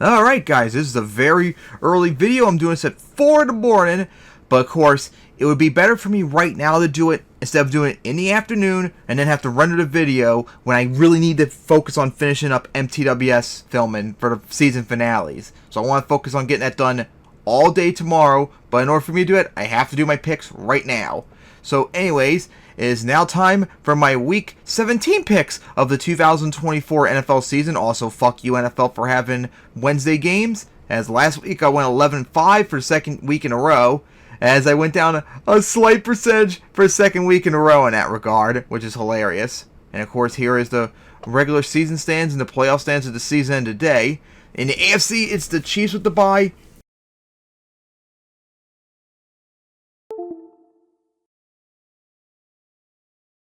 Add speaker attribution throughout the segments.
Speaker 1: Alright guys, this is a very early video. I'm doing this at 4 in the morning, but of course, it would be better for me right now to do it instead of doing it in the afternoon and then have to render the video when I really need to focus on finishing up MTWS filming for the season finales. So I want to focus on getting that done all day tomorrow, but in order for me to do it, I have to do my picks right now. So anyways, it is now time for my Week 17 picks of the 2024 NFL season. Also, fuck you NFL for having Wednesday games, as last week I went 11-5 for the second week in a row, as I went down a slight percentage for a second week in a row in that regard, which is hilarious. And of course, here is the regular season stands and the playoff stands of the season today. In the AFC, it's the Chiefs with the bye.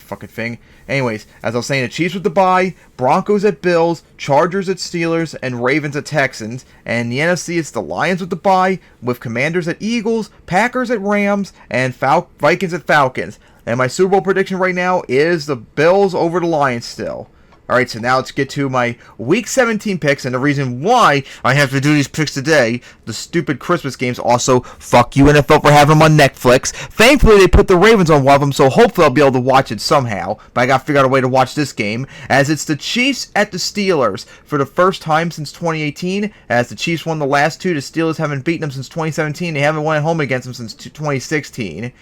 Speaker 1: Fucking thing. Anyways, as I was saying, the Chiefs with the bye, Broncos at Bills, Chargers at Steelers, and Ravens at Texans. And the NFC, it's the Lions with the bye, with Commanders at Eagles, Packers at Rams, and Vikings at Falcons. And my Super Bowl prediction right now is the Bills over the Lions still. Alright, so now let's get to my Week 17 picks, and the reason why I have to do these picks today, the stupid Christmas games. Also, fuck you NFL for having them on Netflix. Thankfully, they put the Ravens on one of them, so hopefully I'll be able to watch it somehow. But I gotta figure out a way to watch this game, as it's the Chiefs at the Steelers for the first time since 2018. As the Chiefs won the last two, the Steelers haven't beaten them since 2017. They haven't won at home against them since 2016.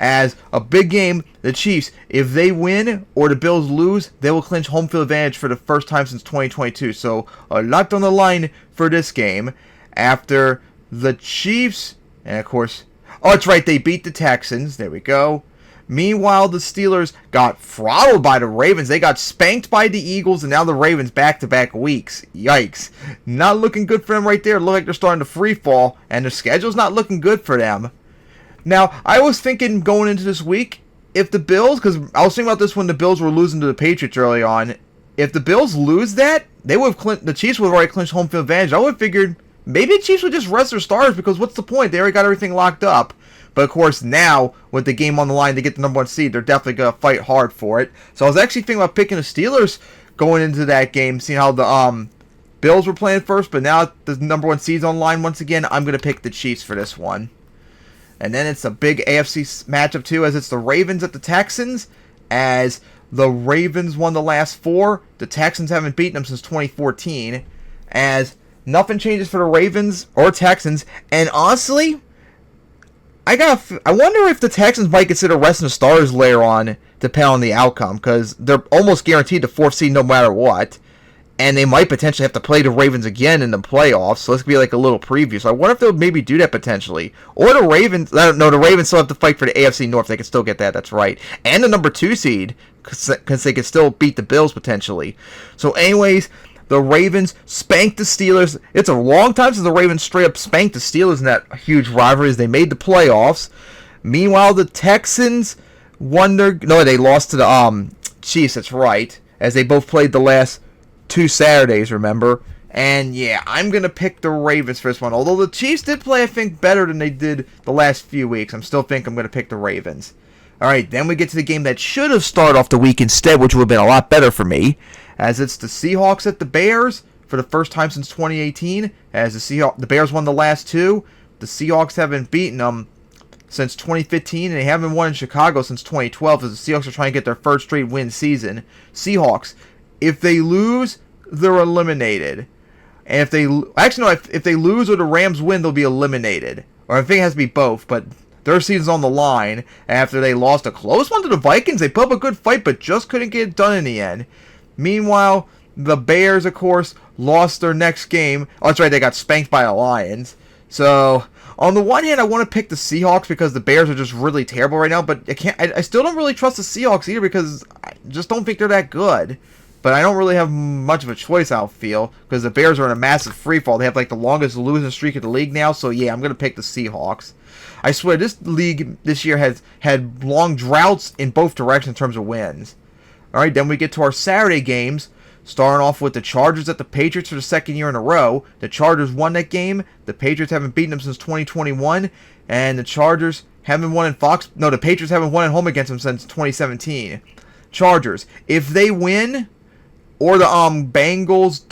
Speaker 1: As a big game, the Chiefs, if they win or the Bills lose, they will clinch home field advantage for the first time since 2022. So a lot on the line for this game. After the Chiefs, and of course, oh, that's right, they beat the Texans. There we go. Meanwhile, the Steelers got throttled by the Ravens. They got spanked by the Eagles, and now the Ravens back-to-back weeks. Yikes. Not looking good for them right there. Look like they're starting to free fall, and their schedule's not looking good for them. Now, I was thinking going into this week, if the Bills, because I was thinking about this when the Bills were losing to the Patriots early on, if the Bills lose that, they would have the Chiefs would have already clinched home field advantage. I would have figured maybe the Chiefs would just rest their stars, because what's the point? They already got everything locked up. But of course, now, with the game on the line to get the number one seed, they're definitely going to fight hard for it. So I was actually thinking about picking the Steelers going into that game, seeing how the Bills were playing first, but now the number one seed's on the line once again, I'm going to pick the Chiefs for this one. And then it's a big AFC matchup too, as it's the Ravens at the Texans. As the Ravens won the last four, the Texans haven't beaten them since 2014. As nothing changes for the Ravens or Texans. And honestly, I wonder if the Texans might consider resting the stars later on, depending on the outcome, because they're almost guaranteed the fourth seed no matter what. And they might potentially have to play the Ravens again in the playoffs. So this could be like a little preview. So I wonder if they would maybe do that potentially. Or the Ravens. No, the Ravens still have to fight for the AFC North. They can still get that. That's right. And the number 2 seed. Because they can still beat the Bills potentially. So anyways, the Ravens spanked the Steelers. It's a long time since the Ravens straight up spanked the Steelers in that huge rivalry as they made the playoffs. Meanwhile, the Texans won their... No, they lost to the Chiefs. That's right. As they both played the last 2 Saturdays, remember? And yeah, I'm going to pick the Ravens for this one. Although the Chiefs did play, I think, better than they did the last few weeks. I'm still think I'm going to pick the Ravens. Alright, then we get to the game that should have started off the week instead, which would have been a lot better for me. As it's the Seahawks at the Bears for the first time since 2018. As the Bears won the last 2. The Seahawks haven't beaten them since 2015, and they haven't won in Chicago since 2012, as the Seahawks are trying to get their first straight win season. Seahawks, if they lose, they're eliminated. And if they... Actually, no, if they lose or the Rams win, they'll be eliminated. Or I think it has to be both, but their season's on the line. After they lost a close one to the Vikings, they put up a good fight, but just couldn't get it done in the end. Meanwhile, the Bears, of course, lost their next game. Oh, that's right, they got spanked by the Lions. So, on the one hand, I want to pick the Seahawks because the Bears are just really terrible right now, but I still don't really trust the Seahawks either because I just don't think they're that good. But I don't really have much of a choice, I feel, because the Bears are in a massive freefall. They have like the longest losing streak of the league now, so yeah, I'm going to pick the Seahawks. I swear, this league this year has had long droughts in both directions in terms of wins. Alright, then we get to our Saturday games, starting off with the Chargers at the Patriots for the second year in a row. The Chargers won that game. The Patriots haven't beaten them since 2021, and the Chargers haven't won in the Patriots haven't won at home against them since 2017. Chargers, if they win... or the Bengals,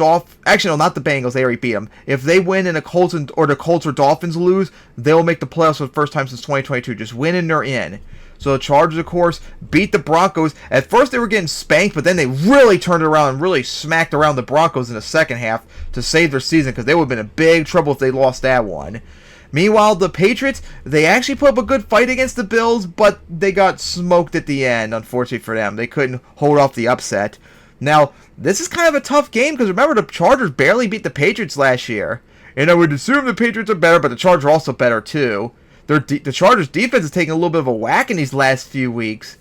Speaker 1: actually no, not the Bengals, they already beat them. If they win and the Colts or the Colts or Dolphins lose, they will make the playoffs for the first time since 2022. Just win and they're in. So the Chargers, of course, beat the Broncos. At first they were getting spanked, but then they really turned it around and really smacked around the Broncos in the second half to save their season, because they would have been in big trouble if they lost that one. Meanwhile, the Patriots, they actually put up a good fight against the Bills, but they got smoked at the end, unfortunately for them. They couldn't hold off the upset. Now, this is kind of a tough game, because remember, the Chargers barely beat the Patriots last year. And I would assume the Patriots are better, but the Chargers are also better too. The Chargers defense is taking a little bit of a whack in these last few weeks.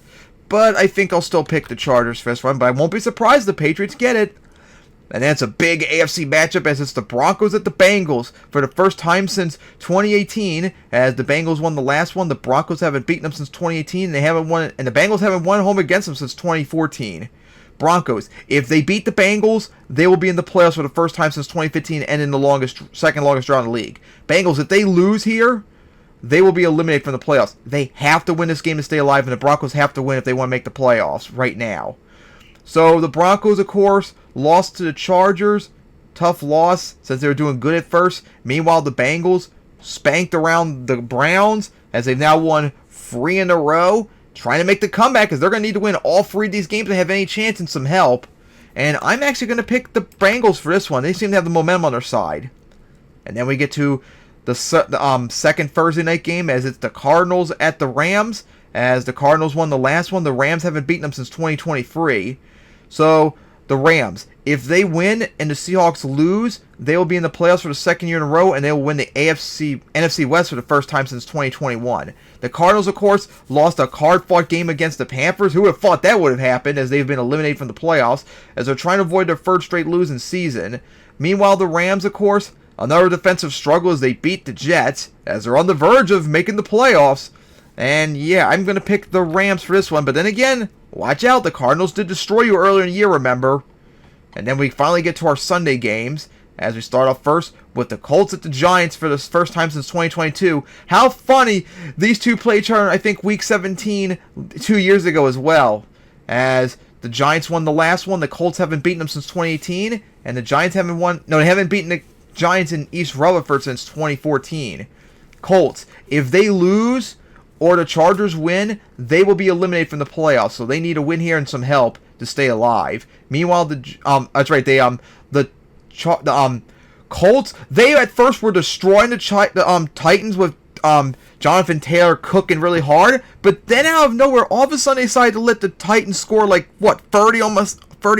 Speaker 1: But I think I'll still pick the Chargers for this one, but I won't be surprised if the Patriots get it. And then it's a big AFC matchup, as it's the Broncos at the Bengals for the first time since 2018. As the Bengals won the last one, the Broncos haven't beaten them since 2018, and the Bengals haven't won home against them since 2014. Broncos, if they beat the Bengals, they will be in the playoffs for the first time since 2015 and in the second longest drought in the league. Bengals, if they lose here, they will be eliminated from the playoffs. They have to win this game to stay alive, and the Broncos have to win if they want to make the playoffs right now. So the Broncos, of course, lost to the Chargers. Tough loss since they were doing good at first. Meanwhile, the Bengals spanked around the Browns as they've now won 3 in a row. Trying to make the comeback, because they're going to need to win all 3 of these games to have any chance and some help. And I'm actually going to pick the Bengals for this one. They seem to have the momentum on their side. And then we get to the second Thursday night game, as it's the Cardinals at the Rams. As the Cardinals won the last one, the Rams haven't beaten them since 2023. So the Rams, if they win and the Seahawks lose, they will be in the playoffs for the second year in a row, and they will win the NFC West for the first time since 2021. The Cardinals, of course, lost a hard-fought game against the Panthers. Who would have thought that would have happened, as they've been eliminated from the playoffs, as they're trying to avoid their third straight losing season. Meanwhile, the Rams, of course, another defensive struggle as they beat the Jets, as they're on the verge of making the playoffs. And yeah, I'm going to pick the Rams for this one. But then again, watch out, the Cardinals did destroy you earlier in the year, remember? And then we finally get to our Sunday games, as we start off first with the Colts at the Giants for the first time since 2022. How funny, these two played each other, I think, week 17 2 years ago as well. As the Giants won the last one, the Colts haven't beaten them since 2018, and the Giants haven't beaten the Giants in East Rutherford since 2014. Colts, if they lose or the Chargers win, they will be eliminated from the playoffs. So they need a win here and some help to stay alive. Meanwhile, the Colts, they at first were destroying the Titans with Jonathan Taylor cooking really hard, but then out of nowhere, all of a sudden they decided to let the Titans score 30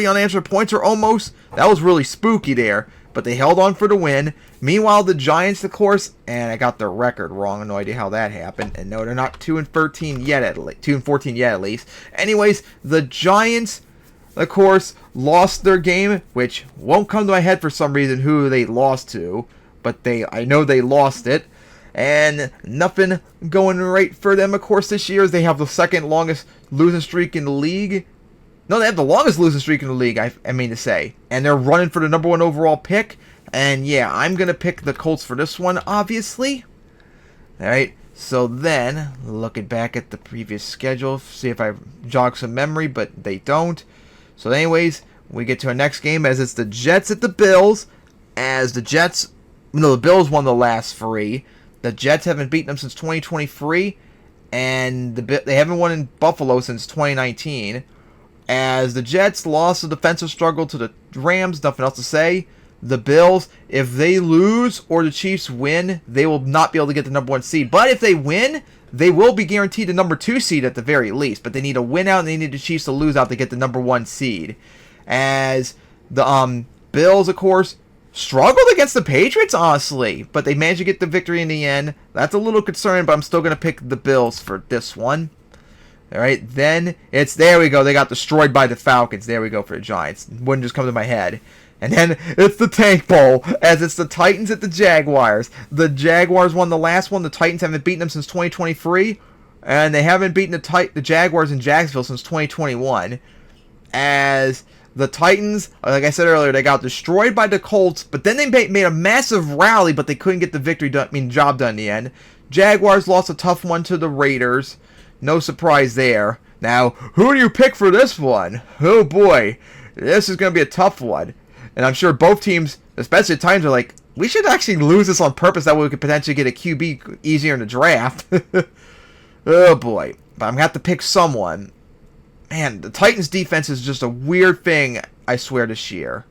Speaker 1: unanswered points or almost. That was really spooky there. But they held on for the win. Meanwhile, the Giants, of course, and I got their record wrong. I have no idea how that happened. And no, they're not 2-13 yet, 2-14 yet at least. Anyways, the Giants, of course, lost their game, which won't come to my head for some reason who they lost to. But I know they lost it. And nothing going right for them, of course, this year, as they have the second longest losing streak in the league. No, they have the longest losing streak in the league, I mean to say. And they're running for the number 1 overall pick. And yeah, I'm going to pick the Colts for this one, obviously. Alright, so then, looking back at the previous schedule, see if I jog some memory, but they don't. So anyways, we get to our next game, as it's the Jets at the Bills. As the Bills won the last 3. The Jets haven't beaten them since 2023. And they haven't won in Buffalo since 2019. As the Jets lost the defensive struggle to the Rams, nothing else to say. The Bills, if they lose or the Chiefs win, they will not be able to get the number 1 seed. But if they win, they will be guaranteed the number 2 seed at the very least. But they need a win out and they need the Chiefs to lose out to get the number 1 seed. As the Bills, of course, struggled against the Patriots, honestly. But they managed to get the victory in the end. That's a little concerning, but I'm still going to pick the Bills for this one. Alright, then there we go. They got destroyed by the Falcons. There we go for the Giants. Wouldn't just come to my head. And then it's the Tank Bowl, as it's the Titans at the Jaguars. The Jaguars won the last one. The Titans haven't beaten them since 2023. And they haven't beaten the Jaguars in Jacksonville since 2021. As the Titans, like I said earlier, they got destroyed by the Colts. But then they made a massive rally, but they couldn't get the job done in the end. Jaguars lost a tough one to the Raiders. No surprise there. Now, who do you pick for this one? Oh boy. this is going to be a tough one. And I'm sure both teams, especially at times, are like, we should actually lose this on purpose. That way we could potentially get a QB easier in the draft. Oh, boy. But I'm going to have to pick someone. Man, the Titans' defense is just a weird thing, I swear, this year.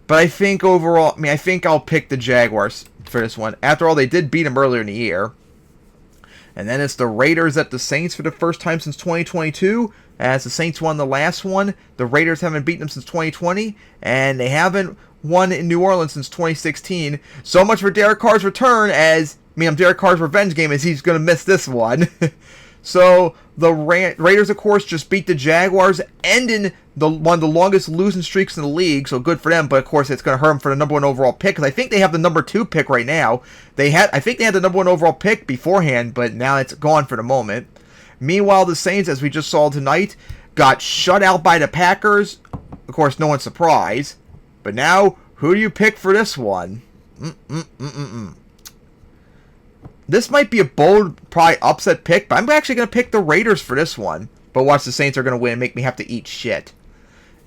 Speaker 1: But I think overall, I think I'll pick the Jaguars for this one. After all, they did beat them earlier in the year. And then it's the Raiders at the Saints for the first time since 2022. As the Saints won the last one, the Raiders haven't beaten them since 2020. And they haven't won in New Orleans since 2016. So much for Derek Carr's return, Derek Carr's revenge game, as he's going to miss this one. So the Raiders, of course, just beat the Jaguars, ending one of the longest losing streaks in the league. So good for them. But of course, it's going to hurt them for the number 1 overall pick, because I think they have the number 2 pick right now. I think they had the number 1 overall pick beforehand, but now it's gone for the moment. Meanwhile, the Saints, as we just saw tonight, got shut out by the Packers. Of course, no one's surprised. But now, who do you pick for this one? This might be a bold, probably upset pick, but I'm actually going to pick the Raiders for this one. But watch, the Saints are going to win and make me have to eat shit.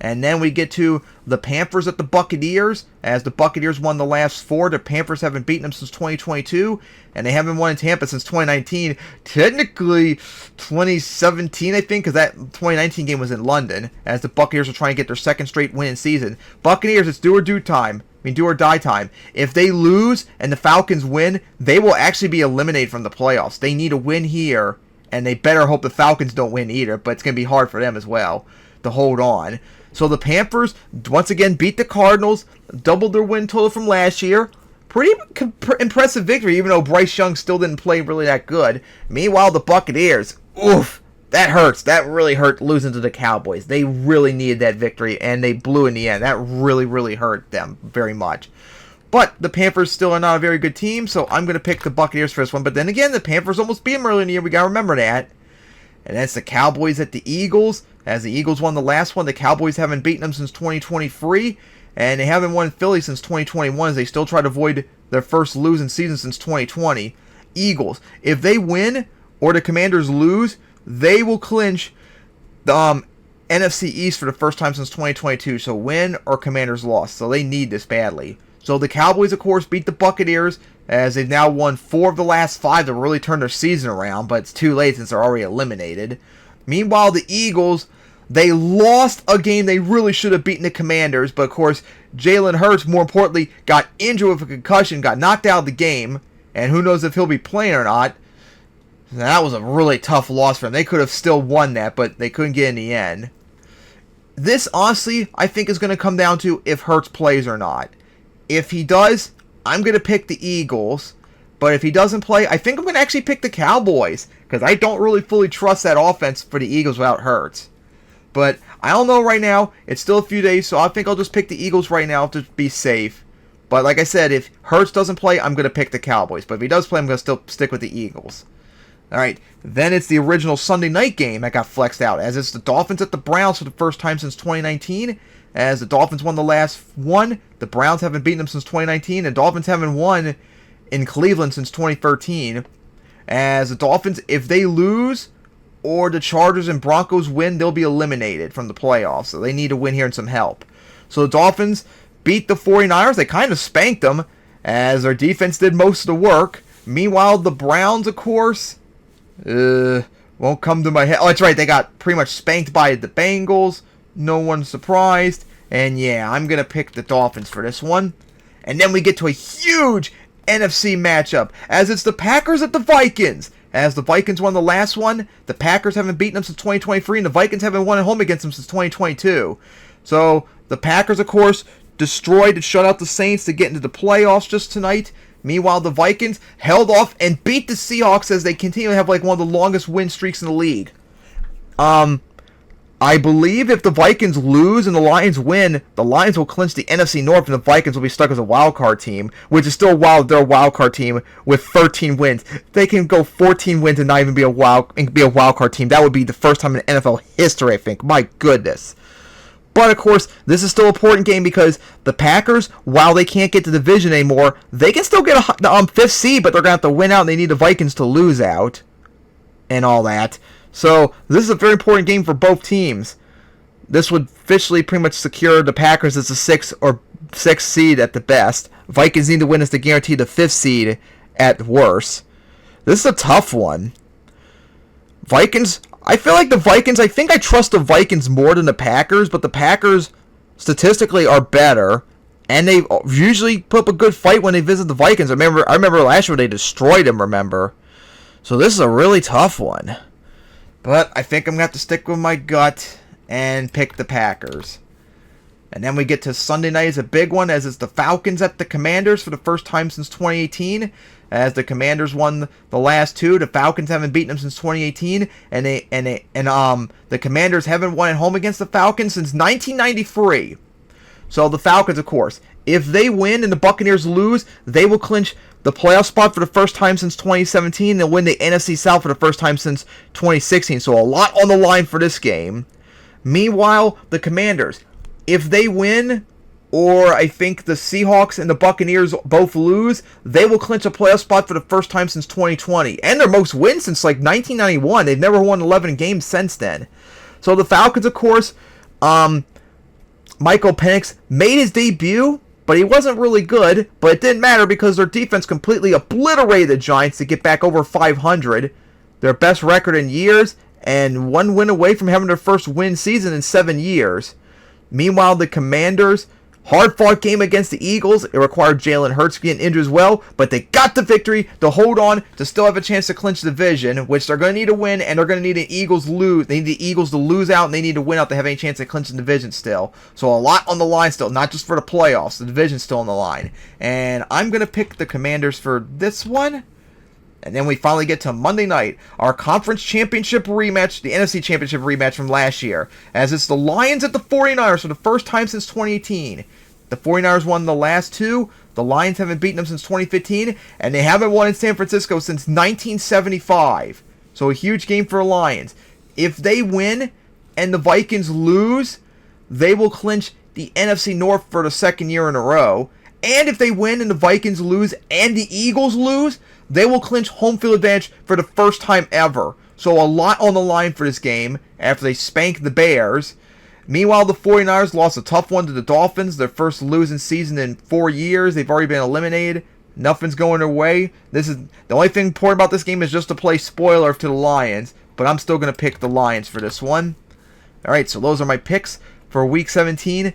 Speaker 1: And then we get to the Panthers at the Buccaneers. As the Buccaneers won the last 4, the Panthers haven't beaten them since 2022. And they haven't won in Tampa since 2019. Technically, 2017, I think, because that 2019 game was in London. As the Buccaneers are trying to get their second straight winning season. Buccaneers, it's do or die time. If they lose and the Falcons win, they will actually be eliminated from the playoffs. They need a win here, and they better hope the Falcons don't win either, but it's going to be hard for them as well to hold on. So the Panthers, once again, beat the Cardinals, doubled their win total from last year. Pretty impressive victory, even though Bryce Young still didn't play really that good. Meanwhile, the Buccaneers, oof, that hurts. That really hurt, losing to the Cowboys. They really needed that victory, and they blew in the end. That really, really hurt them very much. But the Panthers still are not a very good team, so I'm going to pick the Buccaneers for this one. But then again, the Panthers almost beat them early in the year. We got to remember that. And that's the Cowboys at the Eagles. As the Eagles won the last one, the Cowboys haven't beaten them since 2023. And they haven't won Philly since 2021, as they still try to avoid their first losing season since 2020. Eagles, if they win or the Commanders lose, they will clinch the NFC East for the first time since 2022. So win or Commanders loss. So they need this badly. So the Cowboys, of course, beat the Buccaneers, as they've now won 4 of the last 5 to really turn their season around. But it's too late since they're already eliminated. Meanwhile, the Eagles, they lost a game they really should have beaten the Commanders. But, of course, Jalen Hurts, more importantly, got injured with a concussion, got knocked out of the game. And who knows if he'll be playing or not. That was a really tough loss for them. They could have still won that, but they couldn't get in the end. This, honestly, I think is going to come down to if Hurts plays or not. If he does, I'm going to pick the Eagles. But if he doesn't play, I think I'm going to actually pick the Cowboys, because I don't really fully trust that offense for the Eagles without Hurts. But I don't know right now. It's still a few days, so I think I'll just pick the Eagles right now to be safe. But like I said, if Hurts doesn't play, I'm going to pick the Cowboys. But if he does play, I'm going to still stick with the Eagles. Alright, then it's the original Sunday night game that got flexed out, as it's the Dolphins at the Browns for the first time since 2019. As the Dolphins won the last one, the Browns haven't beaten them since 2019, and Dolphins haven't won in Cleveland since 2013. As the Dolphins, if they lose or the Chargers and Broncos win, they'll be eliminated from the playoffs. So they need to win here and some help. So the Dolphins beat the 49ers. They kind of spanked them, as their defense did most of the work. Meanwhile, the Browns, of course, won't come to my head. Oh, that's right. They got pretty much spanked by the Bengals. No one's surprised. And yeah, I'm going to pick the Dolphins for this one. And then we get to a huge NFC matchup, as it's the Packers at the Vikings. As the Vikings won the last one, the Packers haven't beaten them since 2023, and the Vikings haven't won at home against them since 2022. So the Packers, of course, destroyed and shut out the Saints to get into the playoffs just tonight. Meanwhile, the Vikings held off and beat the Seahawks, as they continue to have like one of the longest win streaks in the league. I believe if the Vikings lose and the Lions win, the Lions will clinch the NFC North, and the Vikings will be stuck as a wild card team, which is still wild. They're a wild card team with 13 wins. They can go 14 wins and not even be a wild card team. That would be the first time in NFL history, I think. My goodness. But, of course, this is still an important game, because the Packers, while they can't get the division anymore, they can still get the 5th seed, but they're going to have to win out, and they need the Vikings to lose out and all that. So, this is a very important game for both teams. This would officially pretty much secure the Packers as a 6th seed at the best. Vikings need to win as to guarantee the 5th seed at worst. This is a tough one. Vikings, I feel like the Vikings, I think I trust the Vikings more than the Packers, but the Packers statistically are better, and they usually put up a good fight when they visit the Vikings. I remember last year they destroyed them, remember? So this is a really tough one. But I think I'm going to have to stick with my gut and pick the Packers. And then we get to Sunday night as a big one, as it's the Falcons at the Commanders for the first time since 2018. As the Commanders won the last two, the Falcons haven't beaten them since 2018, and the Commanders haven't won at home against the Falcons since 1993. So the Falcons, of course, if they win and the Buccaneers lose, they will clinch the playoff spot for the first time since 2017. They'll win the NFC South for the first time since 2016. So a lot on the line for this game. Meanwhile, the Commanders, if they win, or I think the Seahawks and the Buccaneers both lose, they will clinch a playoff spot for the first time since 2020. And their most wins since like 1991. They've never won 11 games since then. So the Falcons, of course, Michael Penix made his debut, but he wasn't really good. But it didn't matter because their defense completely obliterated the Giants to get back over 500. Their best record in years, and one win away from having their first win season in 7 years. Meanwhile, the Commanders, hard-fought game against the Eagles. It required Jalen Hurts getting injured as well, but they got the victory to hold on to still have a chance to clinch the division, which they're going to need to win, and they're going to need the Eagles lose. They need the Eagles to lose out, and they need to win out to have any chance to clinch the division still. So a lot on the line still, not just for the playoffs. The division's still on the line. And I'm going to pick the Commanders for this one. And then we finally get to Monday night, our conference championship rematch, the NFC championship rematch from last year, as it's the Lions at the 49ers for the first time since 2018. The 49ers won the last two. The Lions haven't beaten them since 2015, and they haven't won in San Francisco since 1975. So a huge game for the Lions. If they win and the Vikings lose, they will clinch the NFC North for the second year in a row. And if they win and the Vikings lose and the Eagles lose, they will clinch home field advantage for the first time ever. So a lot on the line for this game after they spank the Bears. Meanwhile, the 49ers lost a tough one to the Dolphins, their first losing season in 4 years. They've already been eliminated. Nothing's going their way. This is the only thing important about this game is just to play spoiler to the Lions, but I'm still going to pick the Lions for this one. All right, so those are my picks for Week 17.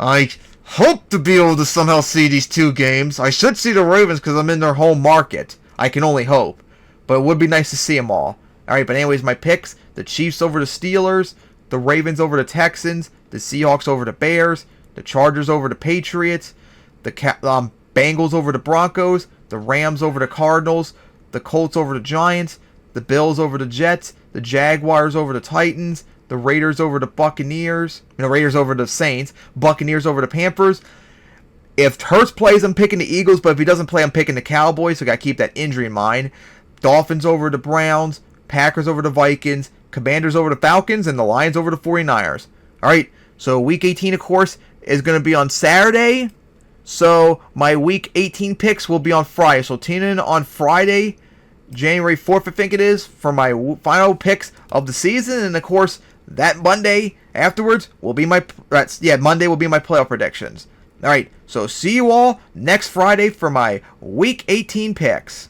Speaker 1: I hope to be able to somehow see these two games. I should see the Ravens because I'm in their home market. I can only hope. But it would be nice to see them all. Alright, but anyways, my picks. The Chiefs over the Steelers. The Ravens over the Texans. The Seahawks over the Bears. The Chargers over the Patriots. The Bengals over the Broncos. The Rams over the Cardinals. The Colts over the Giants. The Bills over the Jets. The Jaguars over the Titans. The Raiders over the Buccaneers. The Raiders over the Saints. Buccaneers over the Panthers. If Hurts plays, I'm picking the Eagles, but if he doesn't play, I'm picking the Cowboys, so got to keep that injury in mind. Dolphins over the Browns, Packers over the Vikings, Commanders over the Falcons, and the Lions over the 49ers. Alright, so Week 18, of course, is going to be on Saturday, so my Week 18 picks will be on Friday. So tune in on Friday, January 4th, I think it is, for my final picks of the season, and of course, that Monday afterwards will be Monday will be my playoff predictions. Alright, so see you all next Friday for my Week 18 picks.